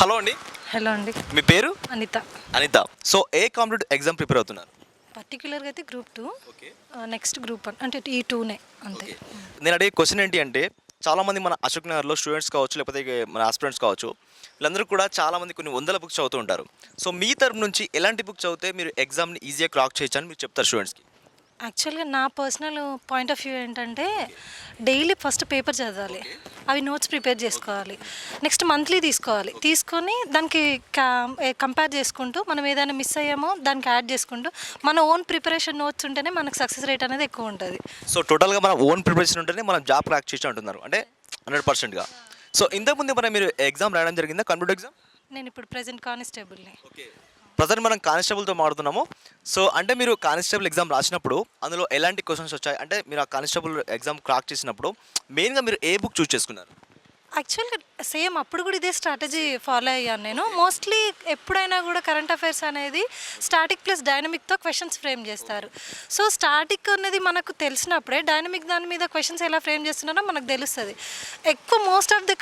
Hello అండి. Hello అండి. మీ పేరు? అనిత. అనిత. సో ఏ కాంపిటేటివ్ ఎగ్జామ్ ప్రిపేర్ అవుతున్నారు? పర్టిక్యులర్గా అయితే గ్రూప్ 2, ఓకే. నెక్స్ట్ గ్రూప్ 1 అంటే ఈ 2నే అంతే. ఓకే. నేను అడిగే క్వశ్చన్ ఏంటి అంటే చాలామంది మన అశోక్ నగర్లో స్టూడెంట్స్ కావచ్చు, లేకపోతే మన ఆస్పిరెంట్స్ కావచ్చు, వీళ్ళందరూ కూడా చాలామంది కొన్ని వందల బుక్స్ చదువుతూ ఉంటారు. సో మీ తరపు నుంచి ఎలాంటి బుక్ చదివితే మీరు ఎగ్జామ్ని ఈజీగా క్రాక్ చేయొచ్చు అని మీరు చెప్తారు స్టూడెంట్స్కి? యాక్చువల్గా నా పర్సనల్ పాయింట్ ఆఫ్ వ్యూ ఏంటంటే డైలీ ఫస్ట్ పేపర్ చదవాలి, అవి నోట్స్ ప్రిపేర్ చేసుకోవాలి, నెక్స్ట్ మంత్లీ తీసుకొని దానికి కంపేర్ చేసుకుంటూ మనం ఏదైనా మిస్ అయ్యామో దానికి యాడ్ చేసుకుంటూ మన ఓన్ ప్రిపరేషన్ నోట్స్ ఉంటేనే మనకు సక్సెస్ రేట్ అనేది ఎక్కువ ఉంటుంది. సో టోటల్గా మన ఓన్ ప్రిపరేషన్ ఉంటేనే మనం జాబ్ క్రాక్ చేయొచ్చు అంటున్నారు, అంటే 100%గా. సో ఇంతకుముందు మీరు ఎగ్జామ్ రాయడం జరిగిందా, కంప్యూటర్ ఎగ్జామ్? నేను ఇప్పుడు ప్రెజెంట్ కానిస్టేబుల్ని. ఓకే. ప్రజెంట్ మనం కానిస్టేబుల్తో మాట్లాడుతున్నాము. సో అంటే మీరు కానిస్టేబుల్ ఎగ్జామ్ రాసినప్పుడు అందులో ఎలాంటి క్వశ్చన్స్ వచ్చాయి, అంటే మీరు ఆ కానిస్టేబుల్ ఎగ్జామ్ క్రాక్ చేసినప్పుడు మెయిన్గా మీరు ఏ బుక్ చూస్ చేసుకున్నారు? యాక్చువల్గా సేమ్ అప్పుడు కూడా ఇదే స్ట్రాటజీ ఫాలో అయ్యాను నేను. మోస్ట్లీ ఎప్పుడైనా కూడా కరెంట్ అఫైర్స్ అనేది స్టాటిక్ ప్లస్ డైనమిక్తో క్వశ్చన్స్ ఫ్రేమ్ చేస్తారు. సో స్టాటిక్ అనేది మనకు తెలిసినప్పుడే డైనమిక్ దాని మీద క్వశ్చన్స్ ఎలా ఫ్రేమ్ చేస్తున్నారో మనకు తెలుస్తుంది. ఎక్కువ మోస్ట్ ఆఫ్ ది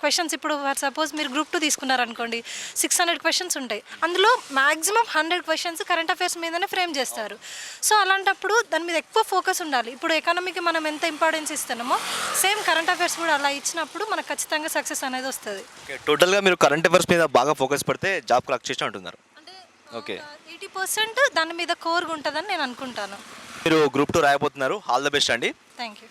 క్వశ్చన్స్ ఇప్పుడు ఫర్ సపోజ్ మీరు గ్రూప్ 2 తీసుకున్నారనుకోండి, 600 క్వశ్చన్స్ ఉంటాయి. అందులో మ్యాక్సిమం 100 క్వశ్చన్స్ కరెంట్ అఫైర్స్ మీదనే ఫ్రేమ్ చేస్తారు. సో అలాంటప్పుడు దాని మీద ఎక్కువ ఫోకస్ ఉండాలి. ఇప్పుడు ఎకానమీకి మనం ఎంత ఇంపార్టెన్స్ ఇస్తున్నామో సేమ్ కరెంట్ అఫైర్స్ కూడా అలా ఇచ్చినప్పుడు మనకు ఖచ్చితంగా సక్సెస్ అనేది వస్తుంది. టోటల్గా మీరు కరెంట్ అఫైర్స్ మీద బాగా ఫోకస్ పెడితే జాబ్ క్రాక్ చేసి అంటున్నారు. అంటే ఓకే. 80% దాని మీద కోర్గా ఉంటుందని నేను అనుకుంటాను. మీరు గ్రూప్ 2 రాయబోతున్నారు, ఆల్ ద బెస్ట్ అండి. Thank you.